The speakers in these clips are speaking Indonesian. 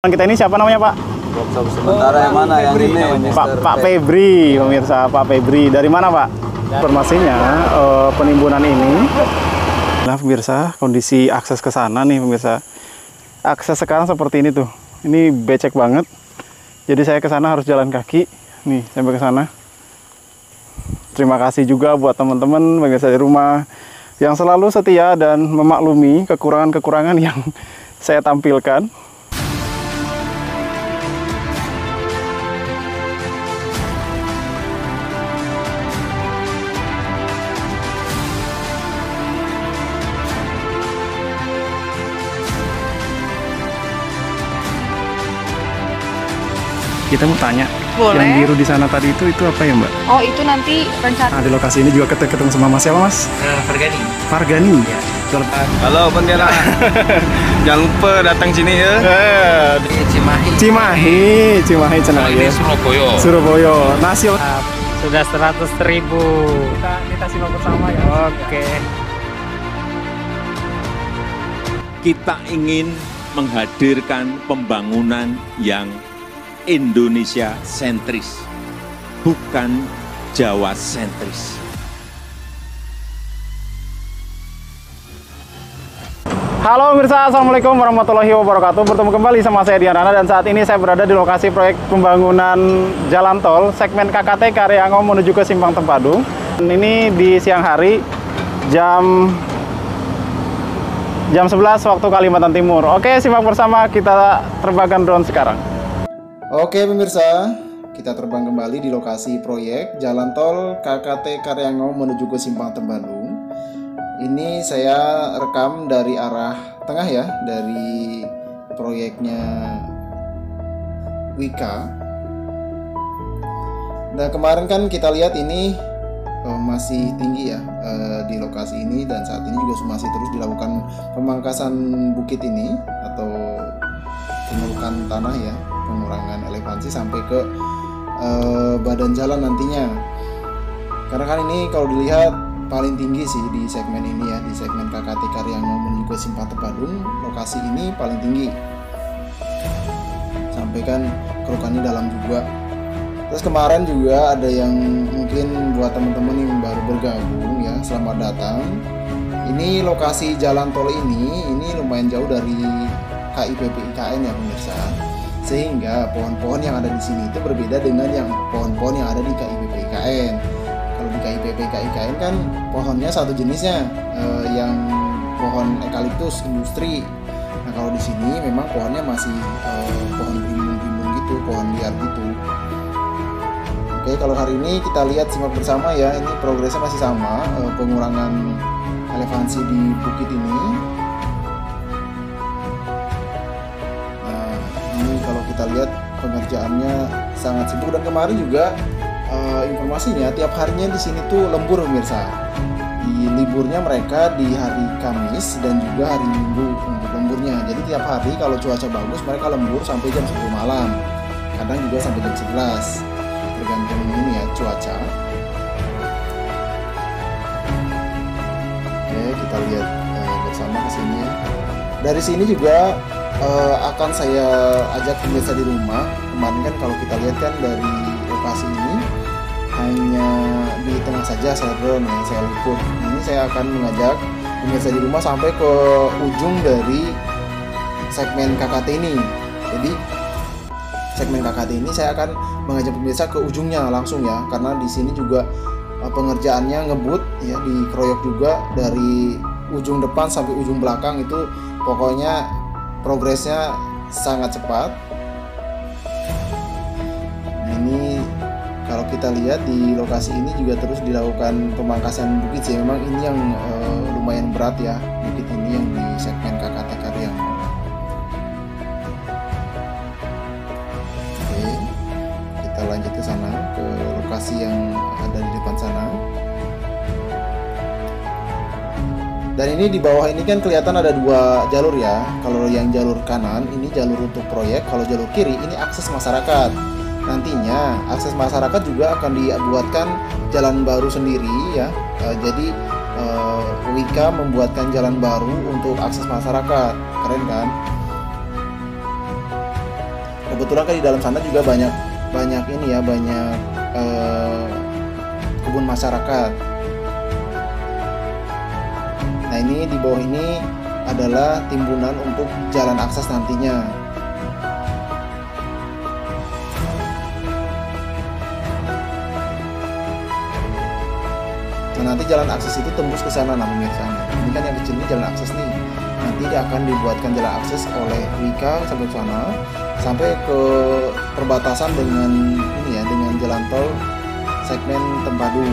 Kita ini siapa namanya, Pak? Sementara yang mana yang ini? Pak Febri, pemirsa, Pak Febri. Dari mana, Pak? Informasinya penimbunan ini. Nah, pemirsa, kondisi akses ke sana nih, pemirsa. Akses sekarang seperti ini tuh. Ini becek banget. Jadi saya ke sana harus jalan kaki. Nih, sampai ke sana. Terima kasih juga buat teman-teman pemirsa di rumah yang selalu setia dan memaklumi kekurangan-kekurangan yang saya tampilkan. Kita mau tanya, boleh. Yang biru di sana tadi itu apa ya, Mbak? Oh, itu nanti rencana. Nah, di lokasi ini juga ketemu sama Mas siapa, Mas? Fargani. Fargani. Ya. Halo Pontianak. Jangan lupa datang sini ya. Cimahi cenah ya. Surabaya. Nasi Sudah 100.000. Kita simak bersama ya. Oke. Kita ingin menghadirkan pembangunan yang Indonesia sentris, bukan Jawa sentris. Halo pemirsa, Assalamualaikum warahmatullahi wabarakatuh. Bertemu kembali sama saya Diana dan saat ini saya berada di lokasi proyek pembangunan jalan tol segmen KKT Karyango menuju ke Simpang Tempadung. Ini di siang hari jam 11 waktu Kalimantan Timur. Oke, simak bersama, kita terbangkan drone sekarang. Oke pemirsa, kita terbang kembali di lokasi proyek jalan tol KKT Karyango menuju ke Simpang Tempadung. Ini saya rekam dari arah tengah ya, dari proyeknya Wika. Nah kemarin kan kita lihat ini masih tinggi ya di lokasi ini, dan saat ini juga masih terus dilakukan pemangkasan bukit ini atau penurunan tanah ya, pengurangan elevasi sampai ke badan jalan nantinya. Karena kan ini kalau dilihat paling tinggi sih di segmen ini ya, di segmen KKT Karyango menuju ke Simpang Tempadung, lokasi ini paling tinggi. Sampai kan kerukannya dalam juga. Terus kemarin juga ada yang mungkin buat teman-teman yang baru bergabung ya, selamat datang. Ini lokasi jalan tol ini lumayan jauh dari KIPP IKN ya pemirsa. Sehingga pohon-pohon yang ada di sini itu berbeda dengan yang pohon-pohon yang ada di KIPP IKN. Kalau di KIPP IKN kan pohonnya satu jenisnya, yang pohon eukaliptus industri. Nah kalau di sini memang pohonnya masih pohon rimbun-rimbun gitu, pohon liar gitu. Oke, kalau hari ini kita lihat simak bersama ya, ini progresnya masih sama, pengurangan elevasi di bukit ini. Kalau kita lihat pengerjaannya sangat sibuk, dan kemarin juga informasinya tiap harinya di sini tuh lembur pemirsa. Di liburnya mereka di hari Kamis dan juga hari Minggu untuk lemburnya. Jadi tiap hari kalau cuaca bagus mereka lembur sampai jam 10 malam. Kadang juga sampai jam 11. Tergantung ini ya cuaca. Oke, kita lihat bersama ke sini ya. Dari sini juga akan saya ajak pemirsa di rumah. Kemarin kan kalau kita lihat kan dari lokasi ini hanya di tengah saja saya drone yang saya liput. Ini saya akan mengajak pemirsa di rumah sampai ke ujung dari segmen KKT ini. Jadi segmen KKT ini saya akan mengajak pemirsa ke ujungnya langsung ya, karena di sini juga pengerjaannya ngebut ya, dikeroyok juga dari ujung depan sampai ujung belakang, itu pokoknya progresnya sangat cepat. Nah, ini kalau kita lihat di lokasi ini juga terus dilakukan pemangkasan bukit sih. Memang ini yang lumayan berat ya, bukit ini yang di segmen KKT Karyango. Oke, kita lanjut ke sana, ke lokasi yang ada di depan sana. Dan ini di bawah ini kan kelihatan ada dua jalur ya. Kalau yang jalur kanan ini jalur untuk proyek, kalau jalur kiri ini akses masyarakat. Nantinya akses masyarakat juga akan dibuatkan jalan baru sendiri ya. Jadi Wika membuatkan jalan baru untuk akses masyarakat. Keren kan? kebetulan kan di dalam sana juga banyak ini ya, banyak kebun masyarakat. Nah ini di bawah ini adalah timbunan untuk jalan akses nantinya. Nah nanti jalan akses itu tembus ke sana, nah pemirsa. Ini kan yang kecil ini jalan akses nih. Nanti dia akan dibuatkan jalan akses oleh Wika sampai sana, sampai ke perbatasan dengan ini ya, dengan jalan tol segmen Tempadung.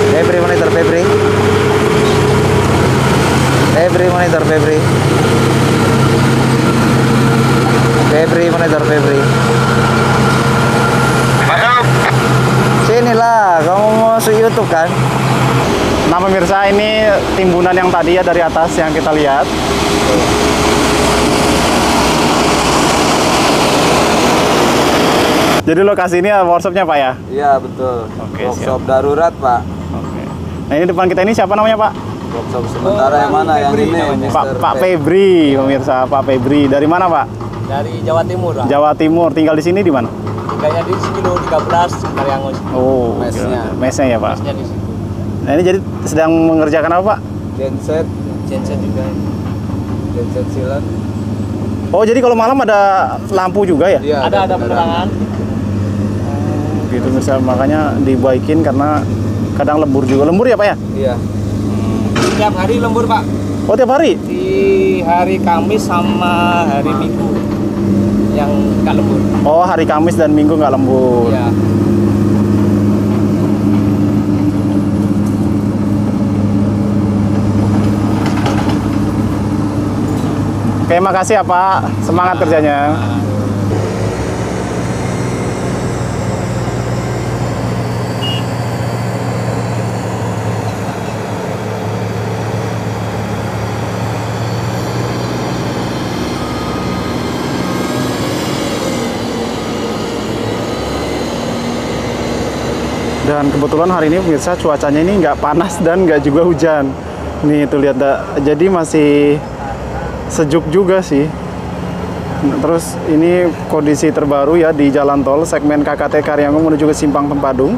Febri monitor Febri. Febri monitor Febri. Febri monitor Febri. Sinilah, kamu mau masuk YouTube kan? Nah pemirsa, ini timbunan yang tadi ya dari atas yang kita lihat. Jadi lokasi ini workshopnya Pak ya? Iya betul. Oke, Workshop darurat Pak. Oke. Nah ini depan kita ini siapa namanya Pak? Workshop sementara yang mana? Yang ini Pak Febri, pemirsa, Pak Febri. Dari mana Pak? Dari Jawa Timur, Pak. Jawa Timur. Tinggal di sini di mana? Tinggalnya di Kilo 13 Karyango. Oh, Mesnya. mesnya ya Pak. Mesnya di situ. Nah ini jadi sedang mengerjakan apa Pak? genset juga. genset silat. Oh jadi kalau malam ada lampu juga ya? Iya, Ada penerangan. Gitu misal, makanya dibaikin karena kadang lembur juga. Lembur ya Pak ya? Iya. Setiap hari lembur, Pak. Oh tiap hari? Di hari Kamis sama hari Minggu yang nggak lembur. Oh hari Kamis dan Minggu nggak lembur. Iya. Oke, makasih ya Pak. Semangat kerjanya. Dan kebetulan hari ini pemirsa cuacanya ini nggak panas dan nggak juga hujan. Nih tuh lihat, jadi masih sejuk juga sih. Terus ini kondisi terbaru ya di jalan tol segmen KKT Karyango menuju ke Simpang Tempadung.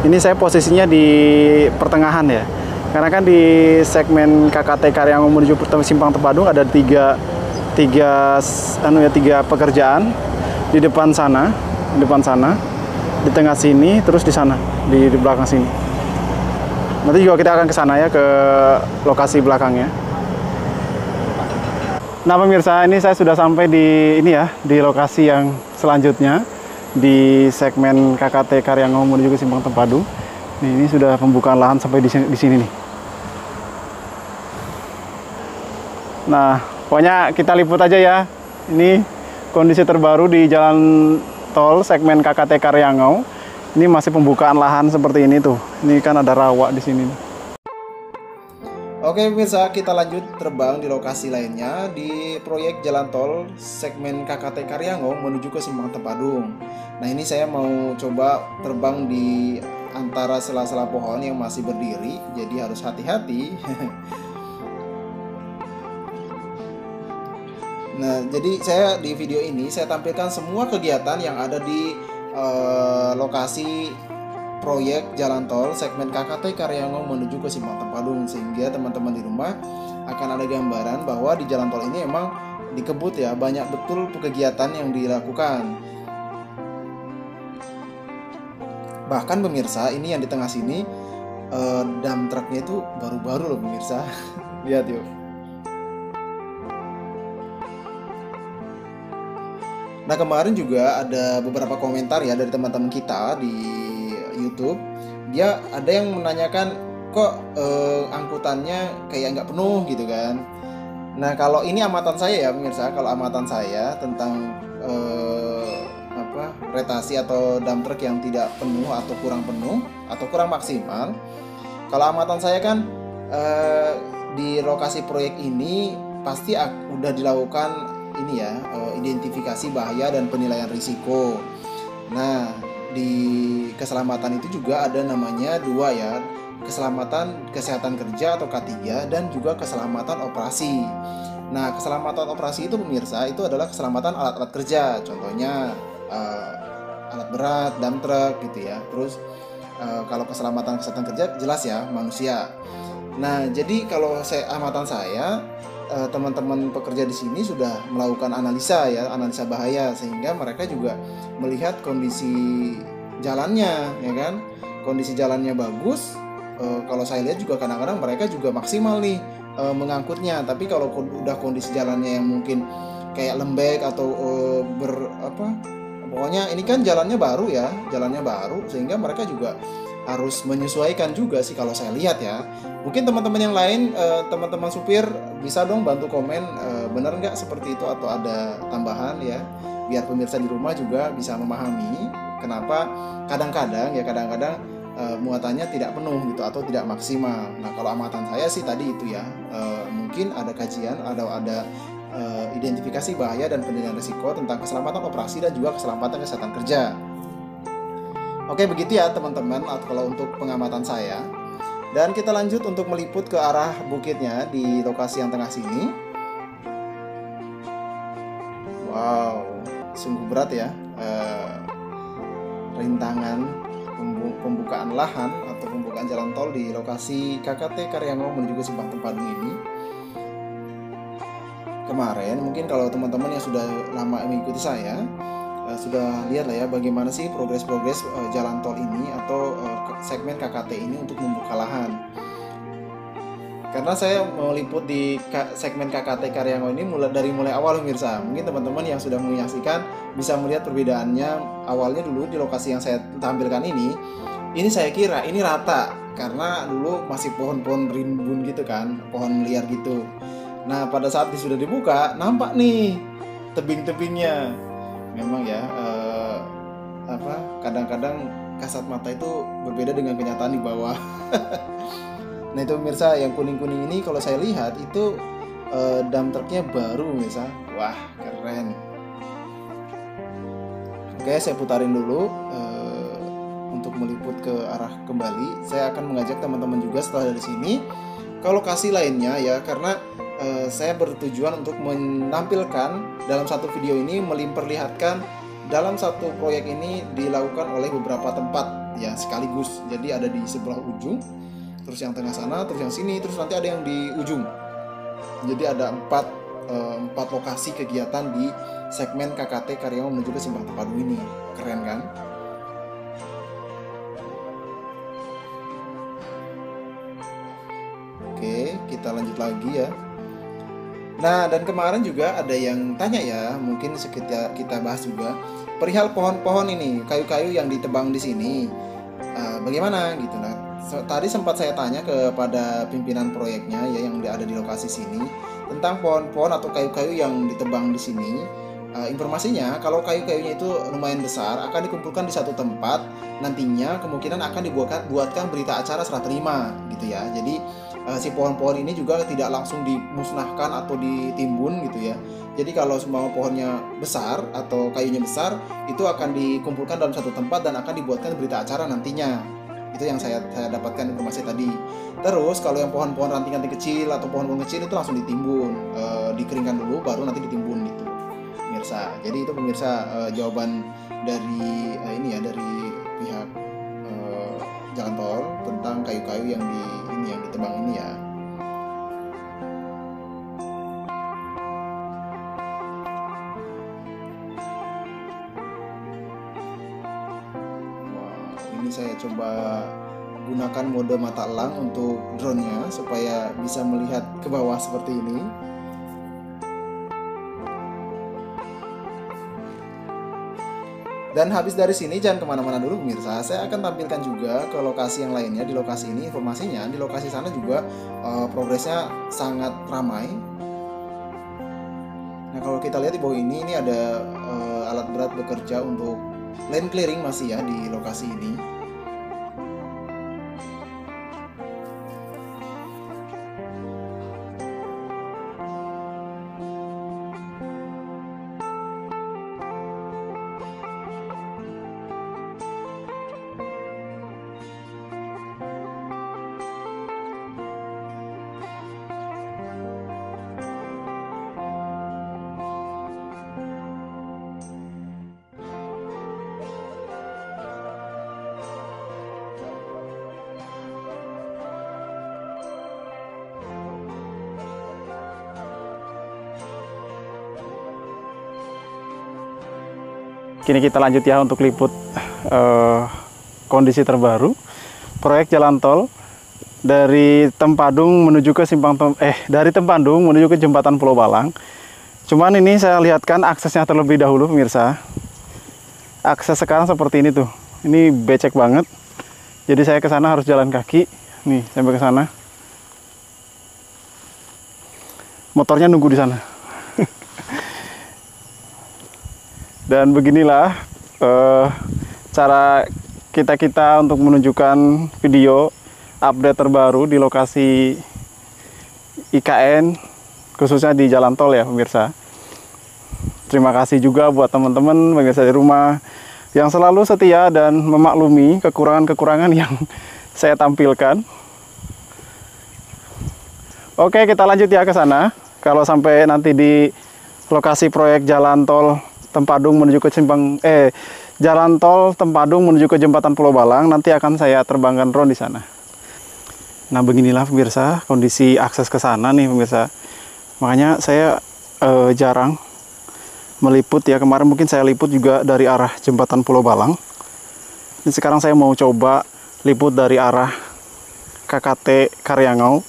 Ini saya posisinya di pertengahan ya. Karena kan di segmen KKT Karyango menuju Simpang Tempadung ada tiga pekerjaan di depan sana, di tengah sini, terus di sana, di belakang sini. Nanti juga kita akan ke sana ya, ke lokasi belakangnya. Nah pemirsa, ini saya sudah sampai di ini ya, di lokasi yang selanjutnya di segmen KKT Karyango menuju ke Simpang Tempadung. Ini sudah pembukaan lahan sampai di sini nih. Nah, pokoknya kita liput aja ya. Ini kondisi terbaru di jalan tol segmen KKT Karyango. Ini masih pembukaan lahan seperti ini tuh. Ini kan ada rawa di sini nih. Oke pemirsa, kita lanjut terbang di lokasi lainnya di proyek jalan tol segmen KKT Karyango menuju ke Simpang Tempadung. Nah ini saya mau coba terbang di antara sela-sela pohon yang masih berdiri, jadi harus hati-hati. Nah jadi saya di video ini saya tampilkan semua kegiatan yang ada di lokasi proyek jalan tol segmen KKT Karyango menuju ke Simpang Tempadung, sehingga teman-teman di rumah akan ada gambaran bahwa di jalan tol ini emang dikebut ya, banyak betul kegiatan yang dilakukan. Bahkan pemirsa, ini yang di tengah sini dump trucknya itu baru-baru loh pemirsa. Lihat yuk. Nah kemarin juga ada beberapa komentar ya dari teman-teman kita di YouTube. Dia ada yang menanyakan kok angkutannya kayak nggak penuh gitu kan. Nah kalau ini amatan saya ya pemirsa, kalau amatan saya tentang retasi atau dump truck yang tidak penuh atau kurang maksimal. Kalau amatan saya kan di lokasi proyek ini pasti udah dilakukan ini ya, identifikasi bahaya dan penilaian risiko. Nah di keselamatan itu juga ada namanya dua ya, keselamatan kesehatan kerja atau K3 dan juga keselamatan operasi. Nah, keselamatan operasi itu pemirsa itu adalah keselamatan alat-alat kerja, contohnya alat berat, dump truck gitu ya. Terus kalau keselamatan kesehatan kerja jelas ya manusia. Nah, jadi kalau amatan saya teman-teman pekerja di sini sudah melakukan analisa ya, analisa bahaya, sehingga mereka juga melihat kondisi jalannya ya kan. Kondisi jalannya bagus. Kalau saya lihat juga kadang-kadang mereka juga maksimal nih mengangkutnya. Tapi kalau udah kondisi jalannya yang mungkin kayak lembek atau pokoknya ini kan jalannya baru ya, jalannya baru, sehingga mereka juga harus menyesuaikan juga sih kalau saya lihat ya. Mungkin teman-teman yang lain, teman-teman supir bisa dong bantu komen benar nggak seperti itu atau ada tambahan ya, biar pemirsa di rumah juga bisa memahami kenapa kadang-kadang muatannya tidak penuh gitu atau tidak maksimal. Nah, kalau amatan saya sih tadi itu ya, mungkin ada kajian, ada identifikasi bahaya dan penilaian risiko tentang keselamatan operasi dan juga keselamatan kesehatan kerja. Oke, begitu ya teman-teman kalau untuk pengamatan saya. Dan kita lanjut untuk meliput ke arah bukitnya di lokasi yang tengah sini. Wow, sungguh berat ya. Rintangan pembukaan lahan atau pembukaan jalan tol di lokasi KKT Karyango menuju ke Simpang Tempadung ini. Kemarin mungkin kalau teman-teman yang sudah lama mengikuti saya sudah lihat lah ya bagaimana sih progres jalan tol ini atau segmen KKT ini untuk membuka lahan. Karena saya meliput di segmen KKT Karyango ini mulai awal pemirsa. Mungkin teman-teman yang sudah menyaksikan bisa melihat perbedaannya. Awalnya dulu di lokasi yang saya tampilkan ini saya kira ini rata karena dulu masih pohon-pohon rimbun gitu kan, pohon liar gitu. Nah, pada saat sudah dibuka nampak nih tebing-tebingnya. Memang ya kadang-kadang kasat mata itu berbeda dengan kenyataan di bawah. Nah, itu pemirsa yang kuning-kuning ini kalau saya lihat itu dump trucknya baru pemirsa. Wah, keren. Oke, saya putarin dulu untuk meliput ke arah kembali. Saya akan mengajak teman-teman juga setelah dari sini ke lokasi lainnya ya, karena saya bertujuan untuk menampilkan dalam satu video ini memperlihatkan dalam satu proyek ini dilakukan oleh beberapa tempat ya sekaligus. Jadi ada di sebelah ujung, terus yang tengah sana, terus yang sini, terus nanti ada yang di ujung. Jadi ada empat lokasi kegiatan di segmen KKT Karyango menuju ke Simpang Tempadung ini. Keren kan? Oke, kita lanjut lagi ya. Nah, dan kemarin juga ada yang tanya ya, mungkin kita bahas juga perihal pohon-pohon ini, kayu-kayu yang ditebang di sini, bagaimana gitu. Nah, tadi sempat saya tanya kepada pimpinan proyeknya ya yang ada di lokasi sini tentang pohon-pohon atau kayu-kayu yang ditebang di sini. Informasinya kalau kayu-kayunya itu lumayan besar akan dikumpulkan di satu tempat, nantinya kemungkinan akan dibuatkan berita acara serah terima gitu ya. Jadi si pohon-pohon ini juga tidak langsung dimusnahkan atau ditimbun gitu ya. Jadi kalau semua pohonnya besar atau kayunya besar itu akan dikumpulkan dalam satu tempat dan akan dibuatkan berita acara nantinya. Itu yang saya dapatkan informasi tadi. Terus kalau yang pohon-pohon ranting-ranting kecil atau pohon-pohon kecil itu langsung ditimbun, dikeringkan dulu baru nanti ditimbun gitu pemirsa. Jadi itu pemirsa jawaban dari dari pihak jalan tol tentang kayu-kayu yang ditebang ini ya. Wow, ini saya coba gunakan mode mata elang untuk drone-nya supaya bisa melihat ke bawah seperti ini. Dan habis dari sini jangan kemana-mana dulu pemirsa, saya akan tampilkan juga ke lokasi yang lainnya. Di lokasi ini informasinya, di lokasi sana juga progresnya sangat ramai. Nah, kalau kita lihat di bawah ini ada alat berat bekerja untuk land clearing masih ya di lokasi ini. Kini kita lanjut ya untuk liput kondisi terbaru proyek jalan tol dari Tempadung menuju ke dari Tempandung menuju ke Jembatan Pulau Balang. Cuman ini saya lihatkan aksesnya terlebih dahulu pemirsa. Akses sekarang seperti ini tuh. Ini becek banget. Jadi saya ke sana harus jalan kaki. Nih, sampai ke sana. Motornya nunggu di sana. Dan beginilah cara kita untuk menunjukkan video update terbaru di lokasi IKN, khususnya di jalan tol ya pemirsa. Terima kasih juga buat teman-teman pemirsa di rumah yang selalu setia dan memaklumi kekurangan-kekurangan yang saya tampilkan. Oke, kita lanjut ya ke sana. Kalau sampai nanti di lokasi proyek jalan tol Tempadung menuju ke jalan tol Tempadung menuju ke Jembatan Pulau Balang, nanti akan saya terbangkan drone di sana. Nah, beginilah pemirsa kondisi akses ke sana nih pemirsa. Makanya saya jarang meliput ya. Kemarin mungkin saya liput juga dari arah Jembatan Pulau Balang. Ini sekarang saya mau coba liput dari arah KKT Karyangau.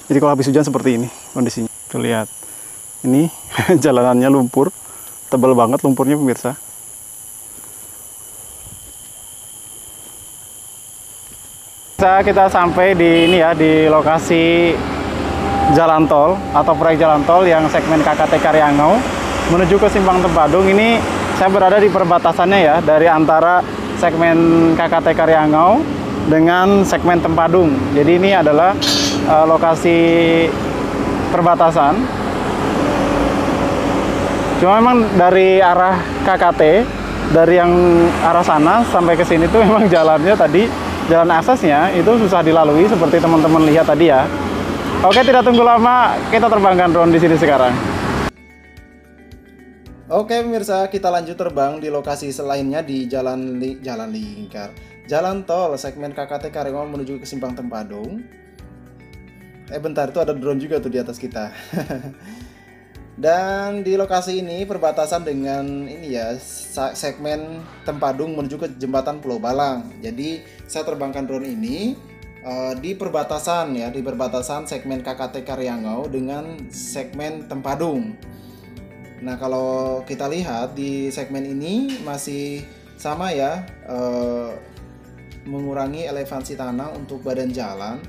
Jadi kalau habis hujan seperti ini kondisinya. Tuh lihat. Ini jalanannya lumpur, tebal banget lumpurnya pemirsa. Kita sampai di ini ya, di lokasi jalan tol atau proyek jalan tol yang segmen KKT Karyangau menuju ke Simpang Tempadung. Ini saya berada di perbatasannya ya, dari antara segmen KKT Karyangau dengan segmen Tempadung. Jadi ini adalah lokasi perbatasan. Cuma memang dari arah KKT, dari yang arah sana sampai ke sini tuh memang jalannya tadi, jalan aksesnya itu susah dilalui seperti teman-teman lihat tadi ya. Oke, tidak tunggu lama, kita terbangkan drone di sini sekarang. Oke pemirsa, kita lanjut terbang di lokasi selainnya di jalan tol segmen KKT Karyangau menuju ke Simpang Tempadung. Bentar, itu ada drone juga tuh di atas kita. Dan di lokasi ini perbatasan dengan ini ya, segmen Tempadung menuju ke Jembatan Pulau Balang. Jadi saya terbangkan drone ini di perbatasan ya, di perbatasan segmen KKT Karyangau dengan segmen Tempadung. Nah, kalau kita lihat di segmen ini masih sama ya, mengurangi elevasi tanah untuk badan jalan.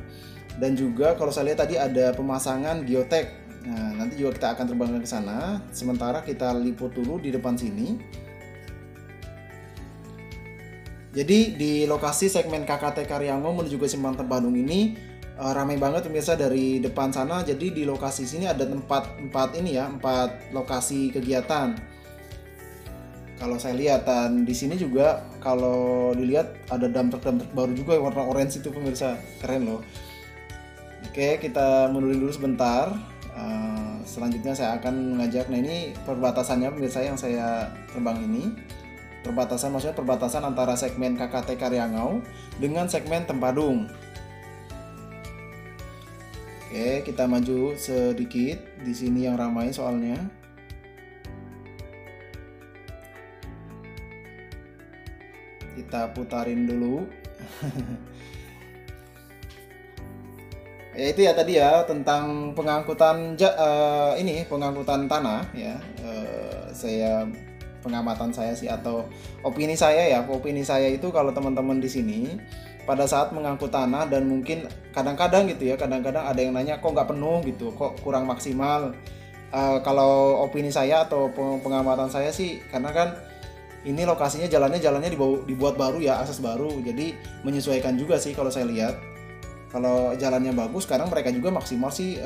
Dan juga kalau saya lihat tadi ada pemasangan geotek. Nah, nanti juga kita akan terbangkan ke sana. Sementara kita liput dulu di depan sini. Jadi di lokasi segmen KKT Karyangau menuju ke Simpang Tempadung ini ramai banget pemirsa dari depan sana. Jadi di lokasi sini ada empat lokasi kegiatan. Kalau saya lihat, dan di sini juga kalau dilihat ada dump truck baru juga warna orange itu pemirsa, keren loh. Oke, kita mundurin dulu sebentar. Selanjutnya saya akan mengajak, nah ini perbatasannya pemirsa yang saya terbang ini. Perbatasan maksudnya perbatasan antara segmen KKT Karyangau dengan segmen Tempadung. Oke, kita maju sedikit. Di sini yang ramai soalnya. Kita putarin dulu. Ya itu ya tadi ya tentang pengangkutan pengangkutan tanah ya. Saya pengamatan saya sih atau opini saya itu kalau teman-teman di sini pada saat mengangkut tanah dan mungkin kadang-kadang gitu ya, kadang-kadang ada yang nanya kok nggak penuh gitu, kok kurang maksimal. Kalau opini saya atau pengamatan saya sih, karena kan ini lokasinya jalannya dibuat baru ya, akses baru, jadi menyesuaikan juga sih kalau saya lihat. Kalau jalannya bagus, sekarang mereka juga maksimal sih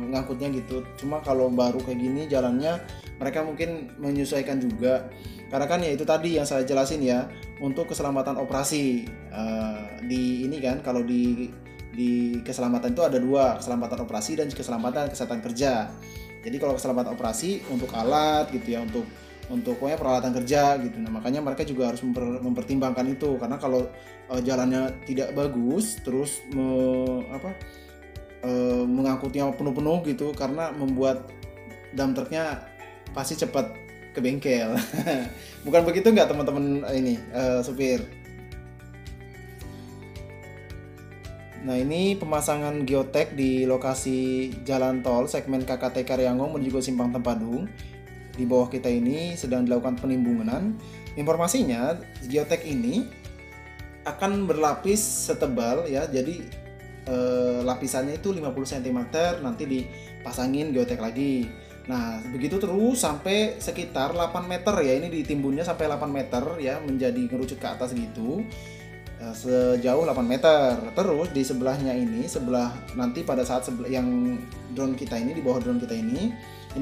ngangkutnya gitu. Cuma kalau baru kayak gini jalannya, mereka mungkin menyesuaikan juga. Karena kan ya itu tadi yang saya jelasin ya, untuk keselamatan operasi. Di ini kan, kalau di keselamatan itu ada dua, keselamatan operasi dan keselamatan kesehatan kerja. Jadi kalau keselamatan operasi untuk alat gitu ya, untuk pokoknya peralatan kerja gitu. Nah, makanya mereka juga harus mempertimbangkan itu, karena kalau jalannya tidak bagus terus mengangkutnya penuh-penuh gitu, karena membuat dump trucknya pasti cepat ke bengkel. Bukan begitu nggak teman-teman ini supir? Nah, ini pemasangan geotek di lokasi jalan tol segmen KKT Karyango menuju ke Simpang Tempadung. Di bawah kita ini sedang dilakukan penimbunan. Informasinya, geotek ini akan berlapis setebal ya. Jadi lapisannya itu 50 cm, nanti dipasangin geotek lagi. Nah, begitu terus sampai sekitar 8 meter ya. Ini ditimbunnya sampai 8 meter ya, menjadi ngerucut ke atas gitu. Sejauh 8 meter. Terus di sebelahnya ini, sebelah nanti pada saat yang drone kita ini, di bawah drone kita ini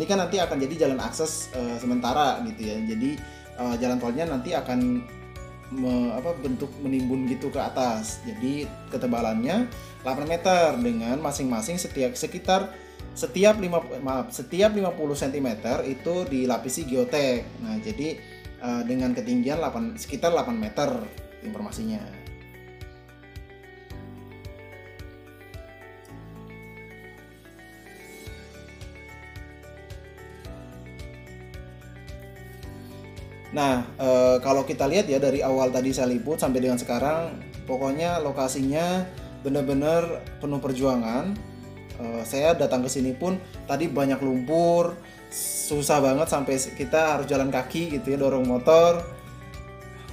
kan nanti akan jadi jalan akses sementara gitu ya. Jadi jalan tolnya nanti akan bentuk menimbun gitu ke atas. Jadi ketebalannya 8 meter dengan masing-masing setiap 50 cm itu dilapisi geotek. Nah, jadi dengan ketinggian sekitar 8 meter informasinya. Nah, kalau kita lihat ya dari awal tadi saya liput sampai dengan sekarang, pokoknya lokasinya benar-benar penuh perjuangan. Saya datang ke sini pun tadi banyak lumpur, susah banget sampai kita harus jalan kaki gitu ya, dorong motor.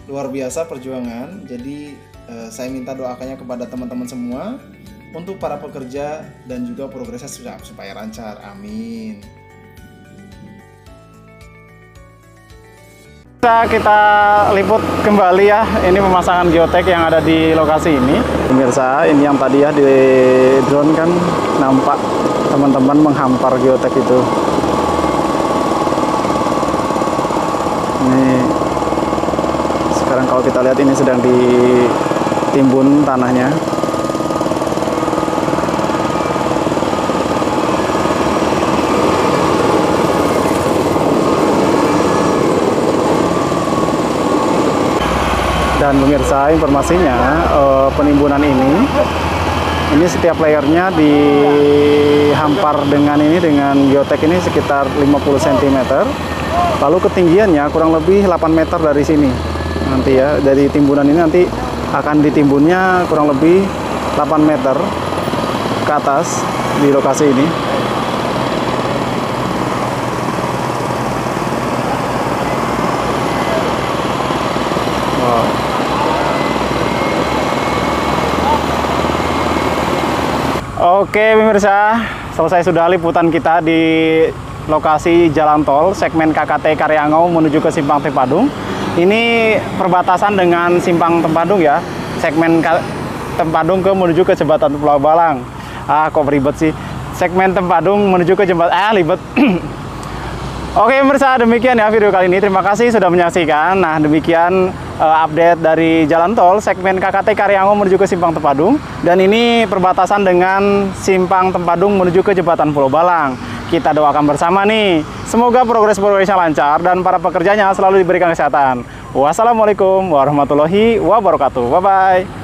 Luar biasa perjuangan. Jadi saya minta doakannya kepada teman-teman semua untuk para pekerja dan juga progresnya supaya lancar. Amin. Kita liput kembali ya, ini pemasangan geotek yang ada di lokasi ini. Pemirsa, ini yang tadi ya di drone kan nampak teman-teman menghampar geotek itu. Ini sekarang kalau kita lihat ini sedang ditimbun tanahnya. Dan pemirsa, informasinya penimbunan ini setiap layernya dihampar dengan geotek ini sekitar 50 cm. Lalu ketinggiannya kurang lebih 8 meter dari sini. Nanti ya, dari timbunan ini nanti akan ditimbunnya kurang lebih 8 meter ke atas di lokasi ini. Wow. Oke pemirsa, selesai sudah liputan kita di lokasi jalan tol segmen KKT Karyango menuju ke Simpang Tempadung. Ini perbatasan dengan Simpang Tempadung ya, segmen Tempadung menuju ke Jembatan Pulau Balang. Kok ribet sih, segmen Tempadung menuju ke jembatan, ribet. Oke pemirsa, demikian ya video kali ini. Terima kasih sudah menyaksikan. Nah, demikian update dari jalan tol segmen KKT Karyango menuju ke Simpang Tempadung. Dan ini perbatasan dengan Simpang Tempadung menuju ke Jembatan Pulau Balang. Kita doakan bersama nih, semoga progresnya lancar dan para pekerjanya selalu diberikan kesehatan. Wassalamualaikum warahmatullahi wabarakatuh. Bye-bye.